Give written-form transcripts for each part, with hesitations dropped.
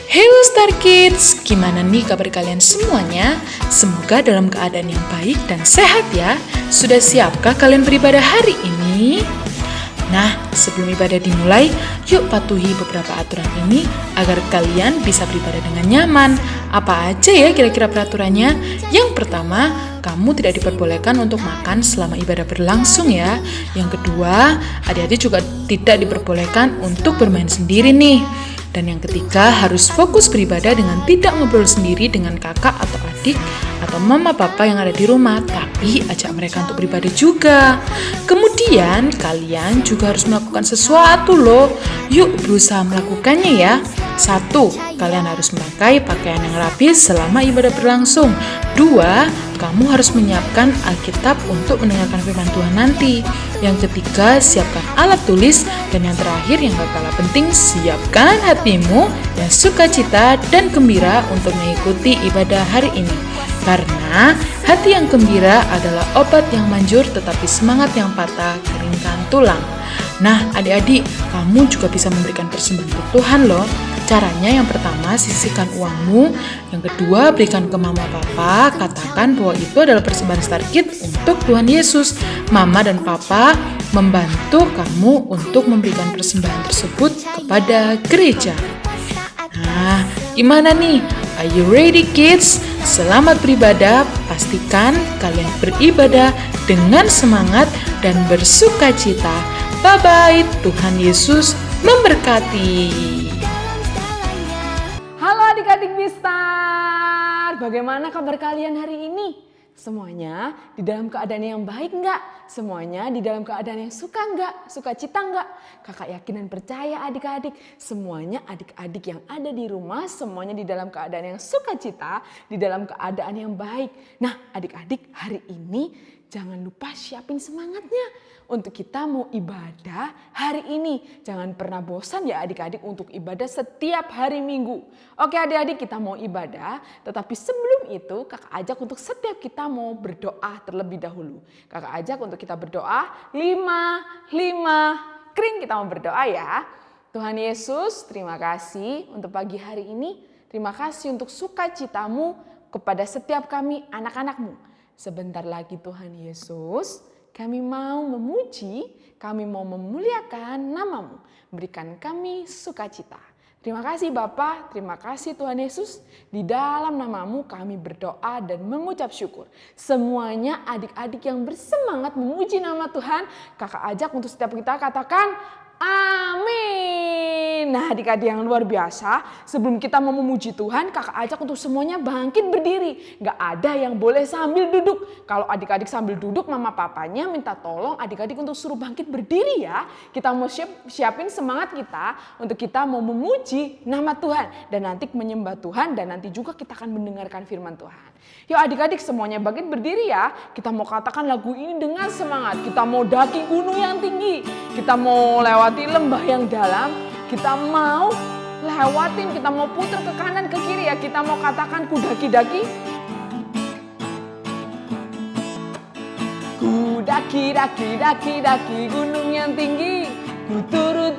Hello Star Kids, gimana nih kabar kalian semuanya? Semoga dalam keadaan yang baik dan sehat ya. Sudah siapkah kalian beribadah hari ini? Nah, sebelum ibadah dimulai, yuk patuhi beberapa aturan ini agar kalian bisa beribadah dengan nyaman. Apa aja ya kira-kira peraturannya? Yang pertama, kamu tidak diperbolehkan untuk makan selama ibadah berlangsung ya. Yang kedua, adik-adik juga tidak diperbolehkan untuk bermain sendiri nih. Dan yang ketiga, harus fokus beribadah dengan tidak ngobrol sendiri dengan kakak atau adik atau mama papa yang ada di rumah, tapi ajak mereka untuk beribadah juga. Kemudian kalian juga harus melakukan sesuatu loh. Yuk berusaha melakukannya ya. 1. Kalian harus memakai pakaian yang rapi selama ibadah berlangsung. 2. Kamu harus menyiapkan Alkitab untuk mendengarkan firman Tuhan nanti. Yang ketiga, siapkan alat tulis. Dan yang terakhir yang gak kalah penting, siapkan hatimu yang sukacita dan gembira untuk mengikuti ibadah hari ini. Karena hati yang gembira adalah obat yang manjur, tetapi semangat yang patah keringkan tulang. Nah, adik-adik, kamu juga bisa memberikan persembahan untuk Tuhan loh. Caranya yang pertama, sisihkan uangmu. Yang kedua, berikan ke mama papa. Katakan bahwa itu adalah persembahan Star Kids untuk Tuhan Yesus. Mama dan papa membantu kamu untuk memberikan persembahan tersebut kepada gereja. Nah, gimana nih? Are you ready kids? Selamat beribadah. Pastikan kalian beribadah dengan semangat dan bersukacita. Bye-bye. Tuhan Yesus memberkati. Halo adik-adik Bistar, bagaimana kabar kalian hari ini? Semuanya di dalam keadaan yang baik enggak? Semuanya di dalam keadaan yang suka enggak? Sukacita enggak? Kakak yakin dan percaya adik-adik, semuanya adik-adik yang ada di rumah, semuanya di dalam keadaan yang sukacita, di dalam keadaan yang baik. Nah adik-adik, hari ini jangan lupa siapin semangatnya. Untuk kita mau ibadah hari ini. Jangan pernah bosan ya adik-adik untuk ibadah setiap hari Minggu. Oke adik-adik, kita mau ibadah. Tetapi sebelum itu kakak ajak untuk setiap kita mau berdoa terlebih dahulu. Kakak ajak untuk kita berdoa 5 kring, kita mau berdoa ya. Tuhan Yesus, terima kasih untuk pagi hari ini. Terima kasih untuk sukacitamu kepada setiap kami anak-anakmu. Sebentar lagi Tuhan Yesus, kami mau memuji, kami mau memuliakan namamu. Berikan kami sukacita. Terima kasih Bapa, terima kasih Tuhan Yesus. Di dalam namamu kami berdoa dan mengucap syukur. Semuanya adik-adik yang bersemangat memuji nama Tuhan, kakak ajak untuk setiap kita katakan amin. Nah adik-adik yang luar biasa, sebelum kita mau memuji Tuhan, kakak ajak untuk semuanya bangkit berdiri. Gak ada yang boleh sambil duduk. Kalau adik-adik sambil duduk, mama papanya minta tolong adik-adik untuk suruh bangkit berdiri ya. Kita mau siapin semangat kita untuk kita mau memuji nama Tuhan. Dan nanti menyembah Tuhan dan nanti juga kita akan mendengarkan firman Tuhan. Yuk adik-adik semuanya bangkit berdiri ya. Kita mau katakan lagu ini dengan semangat. Kita mau daki gunung yang tinggi. Kita mau lewati lembah yang dalam. Kita mau lewatin, kita mau putar ke kanan ke kiri ya. Kita mau katakan ku daki-daki. Ku daki gunung yang tinggi. Ku turun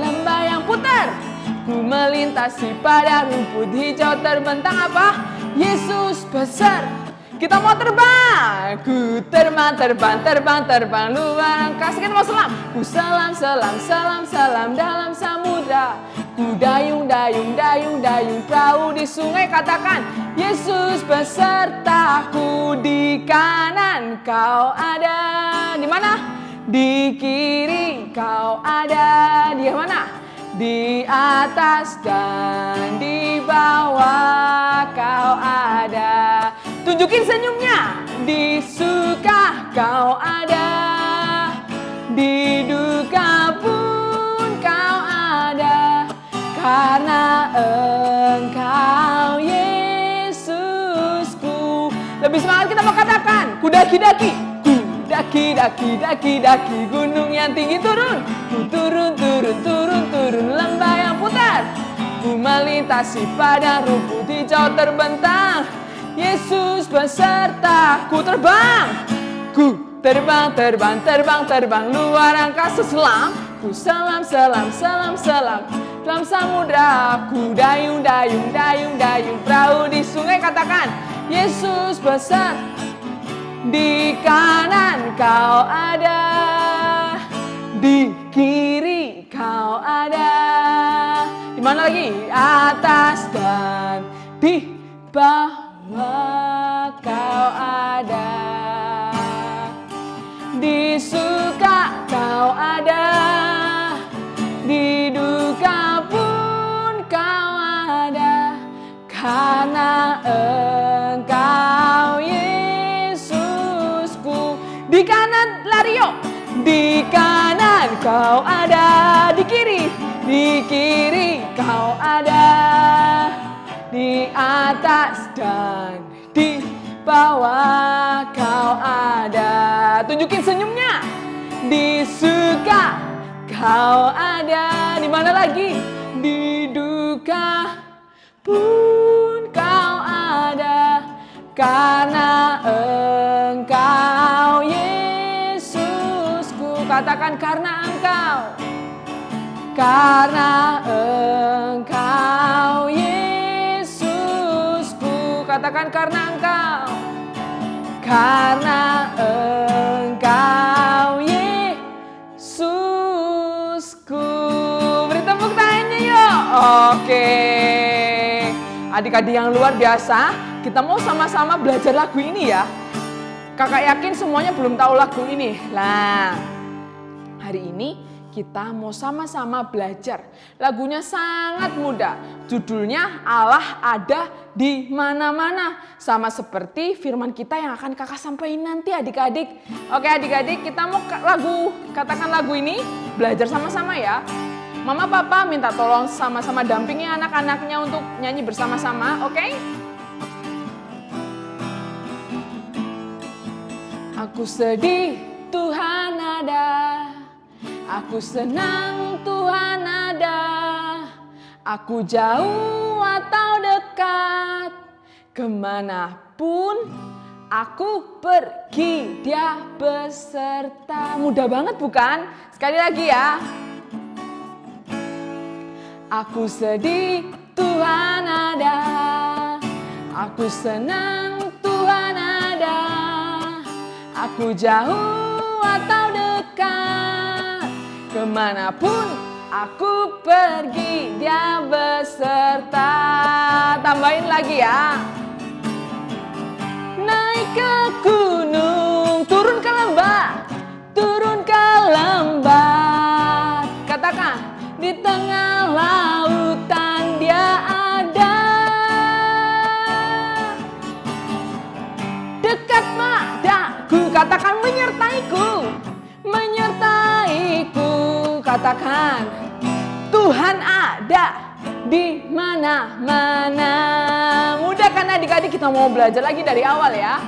lembah yang putar. Ku melintasi padang rumput hijau terbentang apa? Yesus besar. Kita mau terbang. Ku terbang luar angkasa. Kita mau selam. Ku selam dalam samudra. Ku dayung perahu di sungai. Katakan Yesus besertaku. Di kanan kau ada. Di mana? Di kiri kau ada. Di mana? Di atas dan di bawah kau ada. Tunjukin senyumnya. Di suka kau ada. Di duka pun kau ada. Karena engkau Yesusku. Lebih semangat kita mau katakan. Ku daki-daki. Daki gunung yang tinggi turun. Ku turun lembah yang putar. Ku melintasi padang rumput hijau terbentang. Yesus besertaku terbang. Ku terbang luar angkasa selam. Ku selam dalam samudra. Ku dayung, dayung, dayung, dayung, perahu di sungai. Katakan, Yesus besar. Di kanan kau ada, di kiri kau ada. Di mana lagi? Atas dan di bawah kau ada. Di suka kau ada, di duka pun kau ada. Karena Engkau Yesusku. Di kanan lari yuk. Di kanan kau ada, di kiri kau ada, di atas dan di bawah kau ada. Tunjukin senyumnya. Di suka kau ada. Di mana lagi? Di duka pun kau ada. Karena Engkau Yesusku. Katakan, karena Engkau. Karena Engkau Yesusku. Katakan, karena Engkau. Karena Engkau Yesusku. Beri tepuk tangannya yuk. Oke. Adik-adik yang luar biasa, kita mau sama-sama belajar lagu ini ya. Kakak yakin semuanya belum tahu lagu ini. Nah, hari ini kita mau sama-sama belajar. Lagunya sangat mudah. Judulnya Allah ada di mana-mana. Sama seperti firman kita yang akan kakak sampaikan nanti adik-adik. Oke adik-adik, kita mau katakan lagu ini belajar sama-sama ya. Mama papa minta tolong sama-sama dampingi anak-anaknya untuk nyanyi bersama-sama, oke? Aku sedih, Tuhan ada. Aku senang, Tuhan ada. Aku jauh atau dekat, kemanapun aku pergi, Dia beserta. Mudah banget bukan? Sekali lagi ya. Aku sedih, Tuhan ada. Aku senang, Tuhan ada. Aku jauh atau dekat, kemanapun aku pergi, Dia beserta. Tambahin lagi ya. Naik ke gunung, turun ke lembah, turun ke lembah. Katakan, di tengah lautan Dia ada. Dekat padaku, katakan menyertaiku, menyertaiku. Katakan, Tuhan ada di mana-mana. Mudah kan adik-adik, kita mau belajar lagi dari awal ya.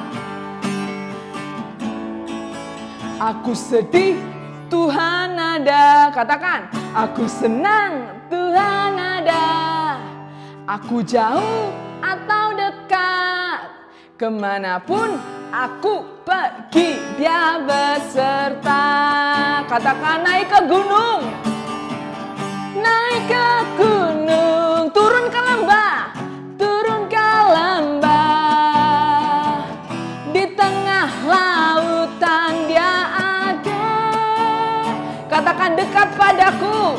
Aku sedih, Tuhan ada. Katakan, aku senang, Tuhan ada. Aku jauh atau dekat, kemanapun aku pergi, Dia beserta. Katakan, naik ke gunung, naik ke gunung, turun ke lembah, turun ke lembah. Di tengah lautan Dia ada. Katakan, dekat padaku,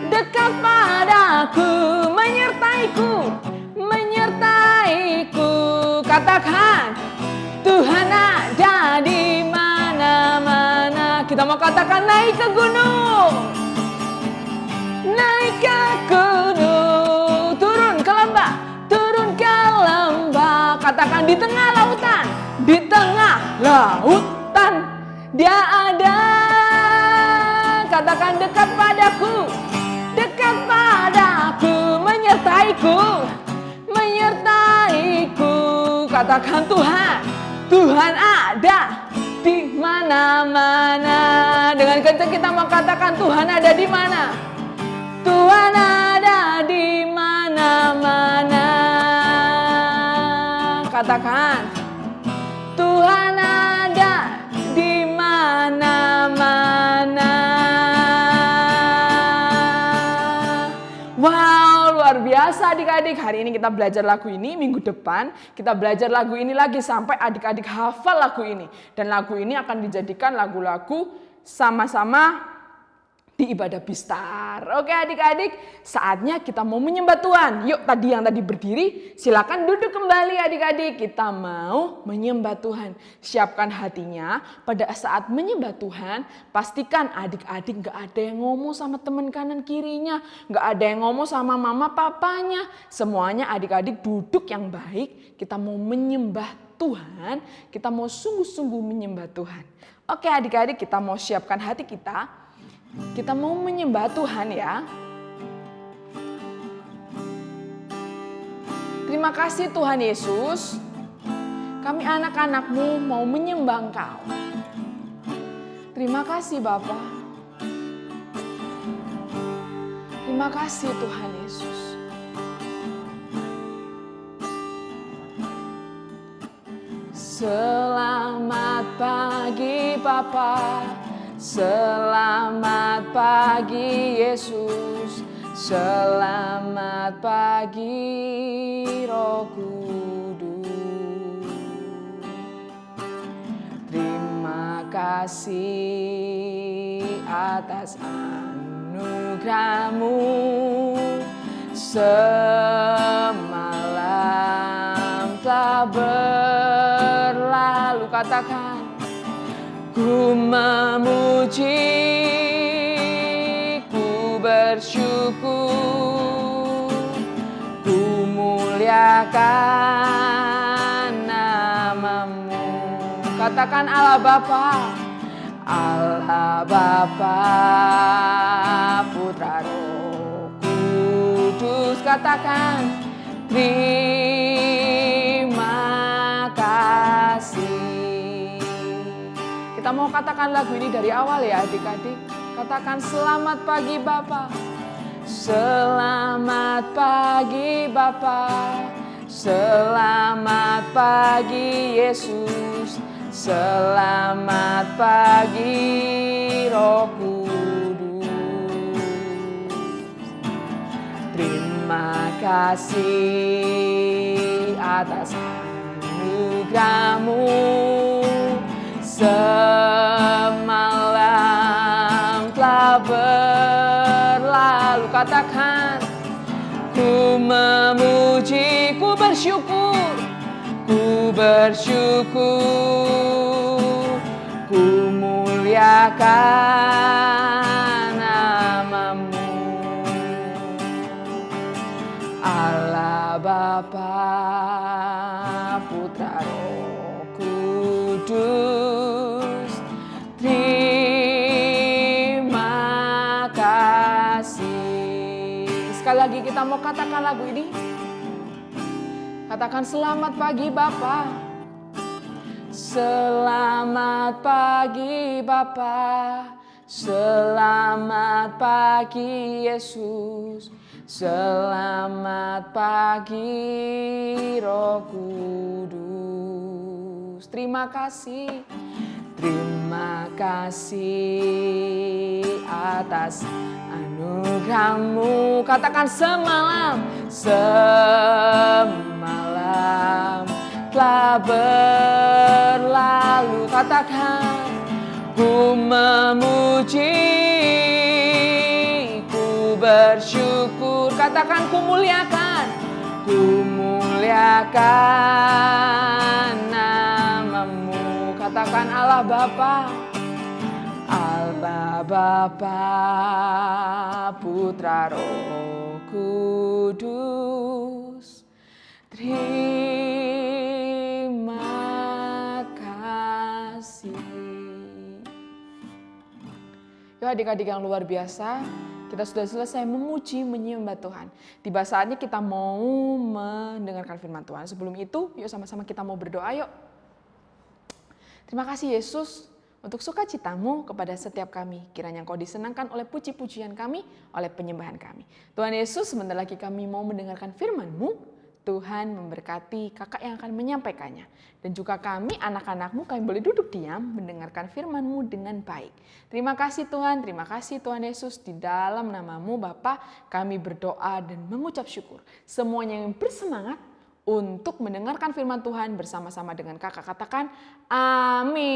dekat padaku, menyertaiku, menyertaiku. Katakan, Tuhan ada di mana-mana. Kita mau katakan, naik ke gunung, naik ke gunung, turun ke lembah, turun ke lembah. Katakan, di tengah lautan, di tengah lautan Dia ada. Katakan, dekat padaku, dekat padaku, menyertaiku, menyertaiku. Katakan, Tuhan, Tuhan ada di mana-mana. Dengan kencang kita mau katakan, Tuhan ada di mana? Tuhan ada di mana-mana. Katakan, Tuhan ada di mana-mana. luar biasa adik-adik. Hari ini kita belajar lagu ini, minggu depan kita belajar lagu ini lagi sampai adik-adik hafal lagu ini. Dan lagu ini akan dijadikan lagu-lagu sama-sama di ibadah Bistar. Oke adik-adik, saatnya kita mau menyembah Tuhan. Yuk yang tadi berdiri, silakan duduk kembali adik-adik. Kita mau menyembah Tuhan. Siapkan hatinya pada saat menyembah Tuhan. Pastikan adik-adik gak ada yang ngomong sama teman kanan kirinya. Gak ada yang ngomong sama mama papanya. Semuanya adik-adik duduk yang baik. Kita mau menyembah Tuhan. Kita mau sungguh-sungguh menyembah Tuhan. Oke adik-adik, kita mau siapkan hati kita. Kita mau menyembah Tuhan ya. Terima kasih Tuhan Yesus. Kami anak-anak-Mu mau menyembah Engkau. Terima kasih Bapa. Terima kasih Tuhan Yesus. Selamat pagi Bapa. Selamat pagi Yesus, selamat pagi Roh Kudus. Terima kasih atas anugerah-Mu. Semalam telah berlalu, katakan. Ku memuji, ku bersyukur, ku muliakan nama-Mu. Katakan Allah Bapa, Allah Bapa, Putra Roh Kudus. Katakan terima kasih. Kita mau katakan lagu ini dari awal ya adik-adik. Katakan selamat pagi Bapa. Selamat pagi Bapa. Selamat pagi Yesus. Selamat pagi Roh Kudus. Terima kasih atas anugerah-Mu. Semalam telah berlalu, katakan. Ku memuji, ku bersyukur, ku bersyukur, ku muliakan nama-Mu. Allah Bapa, Putra Roh Kudus. Sekali lagi kita mau katakan lagu ini. Katakan selamat pagi Bapa. Selamat pagi Bapa. Selamat pagi Yesus. Selamat pagi Roh Kudus. Terima kasih. Terima kasih atas anugerah-Mu. Katakan semalam, semalam telah berlalu. Katakan ku memuji, ku bersyukur. Katakan ku muliakan nama-Mu. Katakan Allah Bapa. Allah Bapa, Putra Roh Kudus. Terima kasih. Yuk adik-adik yang luar biasa, kita sudah selesai memuji, menyembah Tuhan. Tiba saatnya kita mau mendengarkan firman Tuhan. Sebelum itu, yuk sama-sama kita mau berdoa yuk. Terima kasih Yesus untuk sukacita-Mu kepada setiap kami. Kiranya Engkau disenangkan oleh puji-pujian kami, oleh penyembahan kami. Tuhan Yesus, sebentar lagi kami mau mendengarkan firman-Mu. Tuhan memberkati kakak yang akan menyampaikannya. Dan juga kami anak-anakmu, kami boleh duduk diam mendengarkan firman-Mu dengan baik. Terima kasih Tuhan Yesus. Di dalam nama-Mu Bapa kami berdoa dan mengucap syukur. Semuanya yang bersemangat untuk mendengarkan firman Tuhan bersama-sama dengan kakak, katakan amin.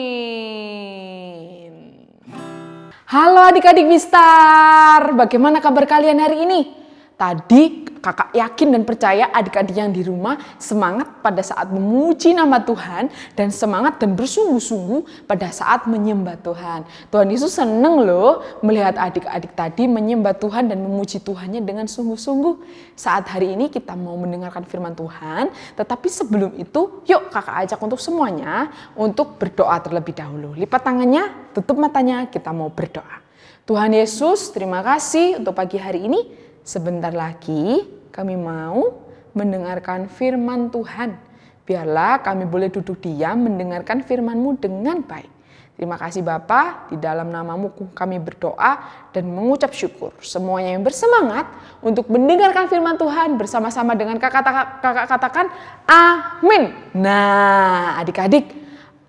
Halo adik-adik Wistar, bagaimana kabar kalian hari ini? Tadi kakak yakin dan percaya adik-adik yang di rumah semangat pada saat memuji nama Tuhan dan semangat dan bersungguh-sungguh pada saat menyembah Tuhan. Tuhan Yesus senang loh melihat adik-adik tadi menyembah Tuhan dan memuji Tuhannya dengan sungguh-sungguh. Saat hari ini kita mau mendengarkan firman Tuhan, tetapi sebelum itu yuk kakak ajak untuk semuanya untuk berdoa terlebih dahulu. Lipat tangannya, tutup matanya, kita mau berdoa. Tuhan Yesus, terima kasih untuk pagi hari ini. Sebentar lagi kami mau mendengarkan firman Tuhan. Biarlah kami boleh duduk diam mendengarkan firman-Mu dengan baik. Terima kasih Bapa, di dalam nama-Mu kami berdoa dan mengucap syukur. Semuanya yang bersemangat untuk mendengarkan firman Tuhan bersama-sama dengan kakak katakan amin. Nah adik-adik,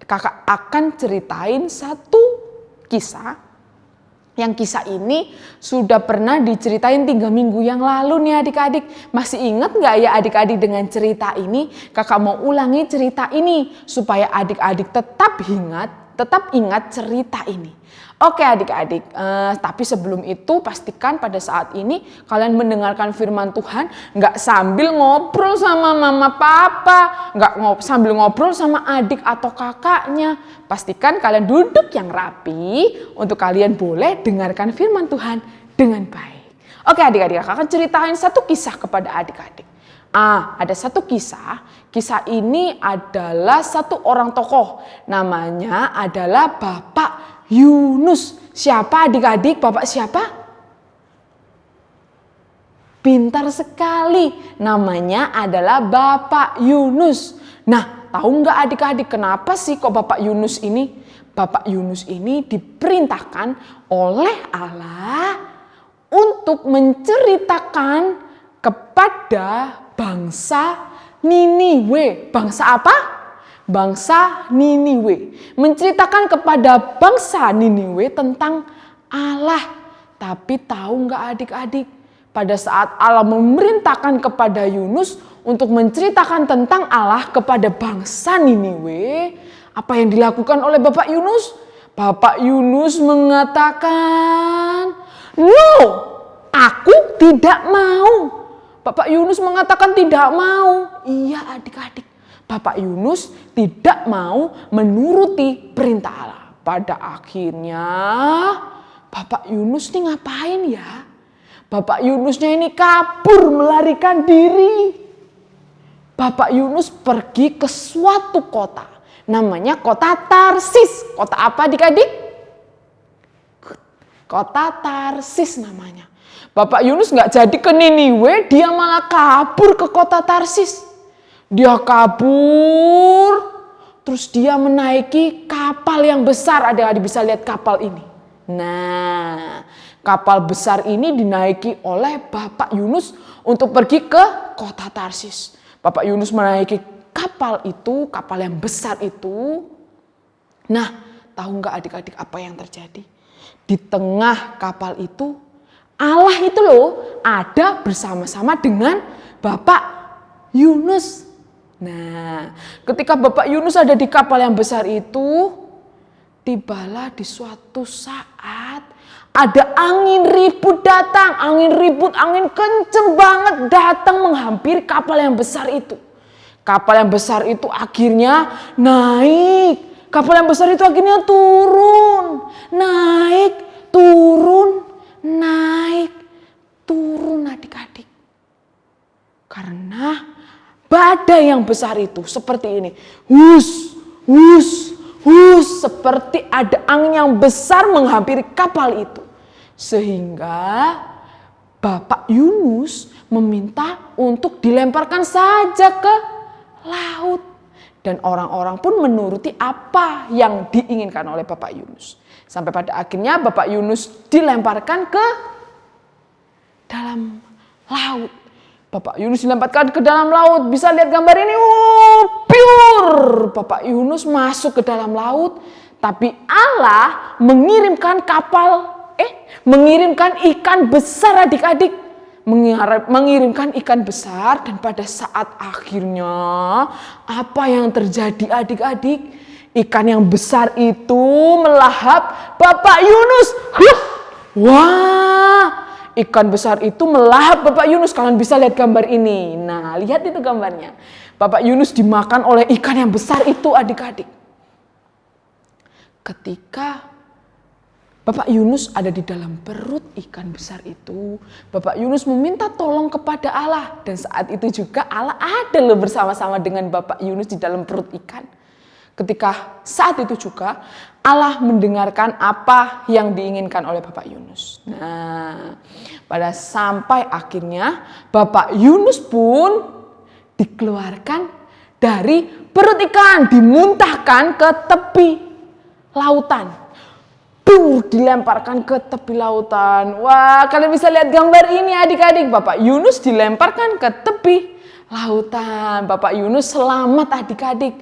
kakak akan ceritain satu kisah. Yang kisah ini sudah pernah diceritain 3 minggu yang lalu nih adik-adik. Masih ingat gak ya adik-adik dengan cerita ini? Kakak mau ulangi cerita ini supaya adik-adik tetap ingat cerita ini. Oke adik-adik, tapi sebelum itu pastikan pada saat ini kalian mendengarkan firman Tuhan gak sambil ngobrol sama mama papa, gak sambil ngobrol sama adik atau kakaknya. Pastikan kalian duduk yang rapi untuk kalian boleh dengarkan firman Tuhan dengan baik. Oke adik-adik, kakak akan ceritain satu kisah kepada adik-adik. Ada satu kisah ini adalah satu orang tokoh, namanya adalah Bapak Yunus. Siapa adik-adik? Bapak siapa? Pintar sekali. Namanya adalah Bapak Yunus. Nah, tahu nggak adik-adik kenapa sih kok Bapak Yunus ini? Bapak Yunus ini diperintahkan oleh Allah untuk menceritakan kepada bangsa Niniwe. Bangsa apa? Bangsa Niniwe. Menceritakan kepada bangsa Niniwe tentang Allah. Tapi tahu nggak adik-adik? Pada saat Allah memerintahkan kepada Yunus untuk menceritakan tentang Allah kepada bangsa Niniwe, apa yang dilakukan oleh Bapak Yunus? Bapak Yunus mengatakan, "No, aku tidak mau." Bapak Yunus mengatakan tidak mau. Iya adik-adik, Bapak Yunus tidak mau menuruti perintah Allah. Pada akhirnya Bapak Yunus ini ngapain ya? Bapak Yunusnya ini kabur melarikan diri. Bapak Yunus pergi ke suatu kota. Namanya kota Tarsis. Kota apa adik-adik? Kota Tarsis namanya. Bapak Yunus nggak jadi ke Niniwe, dia malah kabur ke kota Tarsis. Dia kabur, terus dia menaiki kapal yang besar. Adik-adik bisa lihat kapal ini. Nah, kapal besar ini dinaiki oleh Bapak Yunus untuk pergi ke kota Tarsis. Bapak Yunus menaiki kapal itu, kapal yang besar itu. Nah, tahu nggak adik-adik apa yang terjadi? Di tengah kapal itu, Allah itu loh ada bersama-sama dengan Bapak Yunus. Nah, ketika Bapak Yunus ada di kapal yang besar itu, tibalah di suatu saat ada angin ribut datang. Angin kenceng banget datang menghampiri kapal yang besar itu. Kapal yang besar itu akhirnya naik. Kapal yang besar itu akhirnya turun. Naik, turun adik-adik. Karena badai yang besar itu seperti ini. Hus, seperti ada angin yang besar menghampiri kapal itu. Sehingga Bapak Yunus meminta untuk dilemparkan saja ke laut. Dan orang-orang pun menuruti apa yang diinginkan oleh Bapak Yunus. Sampai pada akhirnya Bapak Yunus dilemparkan ke dalam laut. Bapak Yunus dilemparkan ke dalam laut. Bisa lihat gambar ini. Piur. Bapak Yunus masuk ke dalam laut. Tapi Allah mengirimkan mengirimkan ikan besar adik-adik. Mengirimkan ikan besar, dan pada saat akhirnya apa yang terjadi adik-adik? Ikan yang besar itu melahap Bapak Yunus. Wah, ikan besar itu melahap Bapak Yunus. Kalian bisa lihat gambar ini. Nah, lihat itu gambarnya. Bapak Yunus dimakan oleh ikan yang besar itu adik-adik. Ketika Bapak Yunus ada di dalam perut ikan besar itu, Bapak Yunus meminta tolong kepada Allah. Dan saat itu juga Allah ada loh bersama-sama dengan Bapak Yunus di dalam perut ikan. Ketika saat itu juga Allah mendengarkan apa yang diinginkan oleh Bapak Yunus. Nah, pada sampai akhirnya Bapak Yunus pun dikeluarkan dari perut ikan, dimuntahkan ke tepi lautan. Dilemparkan ke tepi lautan. Wah, kalian bisa lihat gambar ini adik-adik. Bapak Yunus dilemparkan ke tepi lautan. Bapak Yunus selamat adik-adik.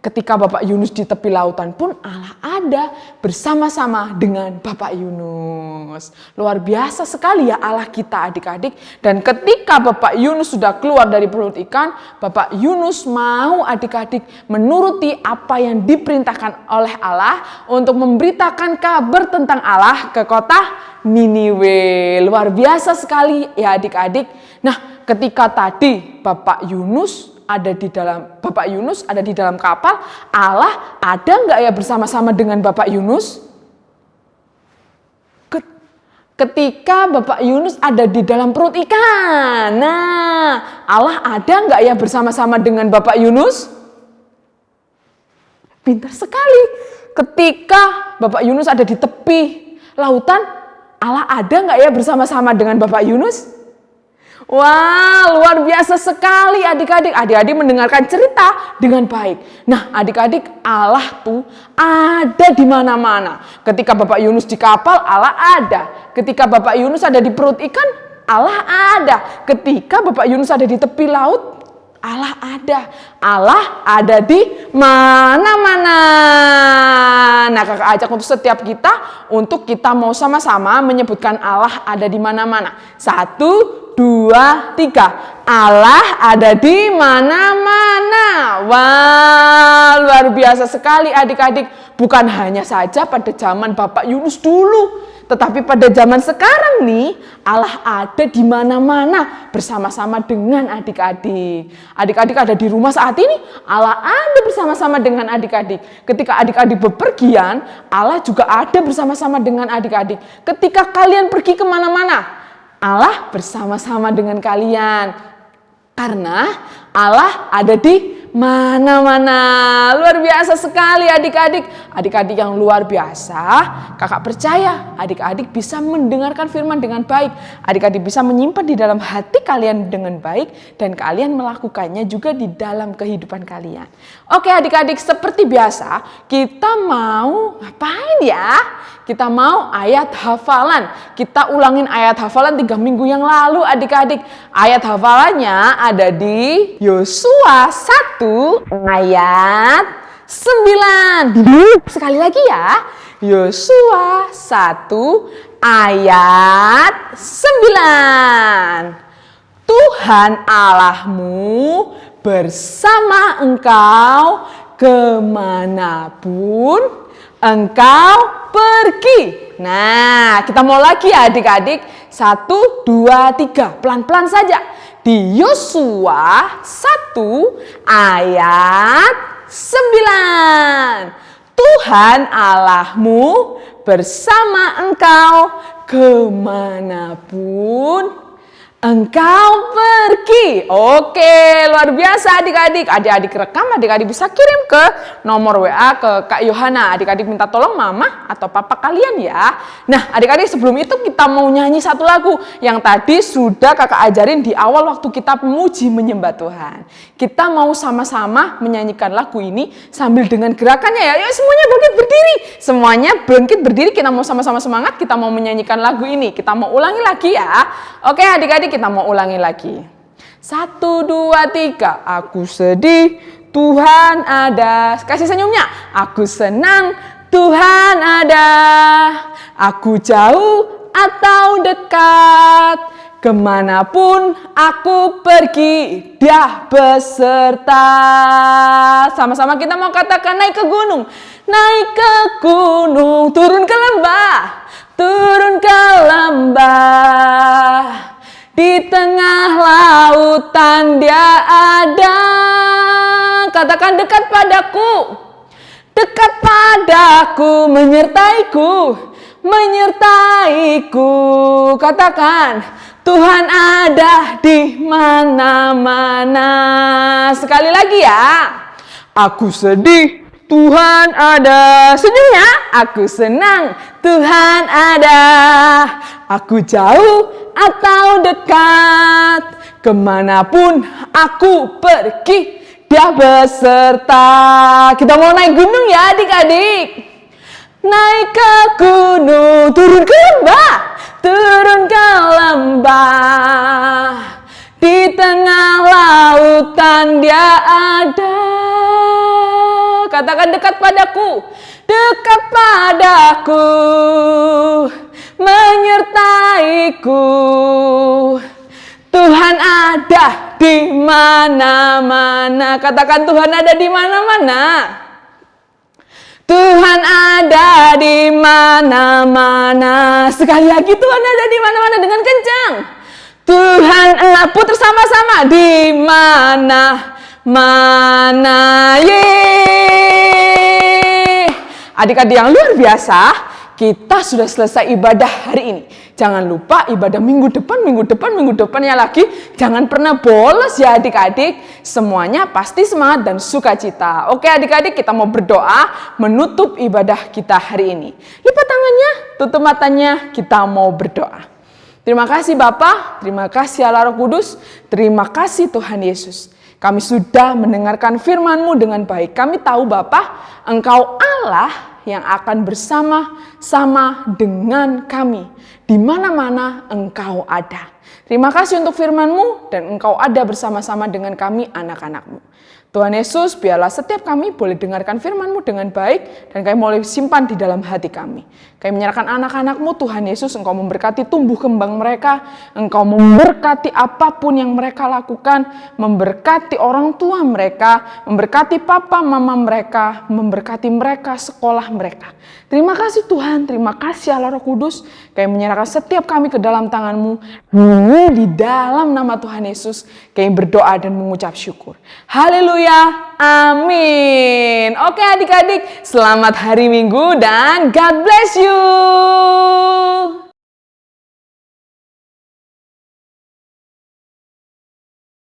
Ketika Bapak Yunus di tepi lautan pun Allah ada bersama-sama dengan Bapak Yunus. Luar biasa sekali ya Allah kita adik-adik. Dan ketika Bapak Yunus sudah keluar dari perut ikan, Bapak Yunus mau adik-adik menuruti apa yang diperintahkan oleh Allah untuk memberitakan kabar tentang Allah ke kota Niniwe. Luar biasa sekali ya adik-adik. Nah, ketika tadi Bapak Yunus ada di dalam kapal, Allah ada nggak ya bersama-sama dengan Bapak Yunus? Ketika Bapak Yunus ada di dalam perut ikan, nah Allah ada nggak ya bersama-sama dengan Bapak Yunus? Pintar sekali. Ketika Bapak Yunus ada di tepi lautan, Allah ada nggak ya bersama-sama dengan Bapak Yunus? Wah, luar biasa sekali adik-adik. Adik-adik mendengarkan cerita dengan baik. Nah, adik-adik, Allah tuh ada di mana-mana. Ketika Bapak Yunus di kapal, Allah ada. Ketika Bapak Yunus ada di perut ikan, Allah ada. Ketika Bapak Yunus ada di tepi laut, Allah ada. Allah ada di mana-mana. Nah, kakak ajak untuk setiap kita mau sama-sama menyebutkan Allah ada di mana-mana. 1, 2, 3. Allah ada di mana-mana. Wah, luar biasa sekali adik-adik. Bukan hanya saja pada zaman Bapak Yunus dulu, tetapi pada zaman sekarang nih, Allah ada di mana-mana bersama-sama dengan adik-adik. Adik-adik ada di rumah saat ini, Allah ada bersama-sama dengan adik-adik. Ketika adik-adik bepergian, Allah juga ada bersama-sama dengan adik-adik. Ketika kalian pergi kemana-mana, Allah bersama-sama dengan kalian. Karena Allah ada di mana-mana. Luar biasa sekali adik-adik. Adik-adik yang luar biasa. Kakak percaya adik-adik bisa mendengarkan firman dengan baik. Adik-adik bisa menyimpan di dalam hati kalian dengan baik. Dan kalian melakukannya juga di dalam kehidupan kalian. Oke adik-adik, seperti biasa kita mau ngapain ya? Kita mau ayat hafalan. Kita ulangin ayat hafalan 3 minggu yang lalu adik-adik. Ayat hafalannya ada di Yosua 1 ayat 9. Sekali lagi ya. Yosua 1 ayat 9. Tuhan Allahmu bersama engkau kemanapun engkau pergi. Nah, kita mau lagi ya adik-adik. 1, 2, 3. Pelan-pelan saja. Di Yosua 1 ayat 9. Tuhan Allahmu bersama engkau kemanapun engkau pergi. Oke, luar biasa adik-adik. Adik-adik rekam, adik-adik bisa kirim ke nomor WA ke Kak Yohana. Adik-adik minta tolong mama atau papa kalian ya. Nah, adik-adik sebelum itu kita mau nyanyi satu lagu yang tadi sudah kakak ajarin di awal waktu kita memuji menyembah Tuhan. Kita mau sama-sama menyanyikan lagu ini sambil dengan gerakannya ya. Yuk semuanya bangkit berdiri. Semuanya bangkit berdiri, kita mau sama-sama semangat, kita mau menyanyikan lagu ini. Kita mau ulangi lagi ya. Oke adik-adik, kita mau ulangi lagi. 1, 2, 3. Aku sedih, Tuhan ada. Kasih senyumnya. Aku senang, Tuhan ada. Aku jauh atau dekat, kemanapun aku pergi, Dia beserta. Sama-sama kita mau katakan naik ke gunung. Naik ke gunung, turun ke lembah. Turun ke lembah. Di tengah lautan Dia ada. Katakan dekat padaku. Dekat padaku, menyertaiku. Menyertaiku. Katakan, Tuhan ada di mana-mana. Sekali lagi ya. Aku sedih, Tuhan ada. Senyumnya, aku senang, Tuhan ada. Aku jauh atau dekat, kemanapun aku pergi, Dia beserta. Kita mau naik gunung ya adik-adik. Naik ke gunung, turun ke lembah. Turun ke lembah. Di tengah lautan Dia ada. Katakan dekat padaku. Dekat padaku. Menyertaiku. Tuhan ada di mana-mana. Katakan Tuhan ada di mana-mana. Tuhan ada di mana-mana. Sekali lagi Tuhan ada di mana-mana dengan kencang. Tuhan putar sama-sama di mana-mana. Yeay. Adik-adik yang luar biasa, kita sudah selesai ibadah hari ini. Jangan lupa ibadah minggu depannya lagi. Jangan pernah bolos ya adik-adik. Semuanya pasti semangat dan sukacita. Oke adik-adik, kita mau berdoa menutup ibadah kita hari ini. Lipat tangannya, tutup matanya, kita mau berdoa. Terima kasih Bapa, terima kasih Allah Roh Kudus, terima kasih Tuhan Yesus. Kami sudah mendengarkan firman-Mu dengan baik. Kami tahu Bapa, Engkau Allah yang akan bersama-sama dengan kami. Di mana-mana Engkau ada. Terima kasih untuk firman-Mu dan Engkau ada bersama-sama dengan kami anak-anak-Mu. Tuhan Yesus, biarlah setiap kami boleh dengarkan firman-Mu dengan baik dan kami boleh simpan di dalam hati kami. Kami menyerahkan anak-anak-Mu, Tuhan Yesus, Engkau memberkati tumbuh kembang mereka, Engkau memberkati apapun yang mereka lakukan, memberkati orang tua mereka, memberkati papa mama mereka, memberkati mereka, sekolah mereka. Terima kasih Tuhan, terima kasih Allah Roh Kudus, kami menyerahkan setiap kami ke dalam tangan-Mu, di dalam nama Tuhan Yesus, kami berdoa dan mengucap syukur. Haleluya, amin. Oke adik-adik, selamat hari Minggu dan God bless you.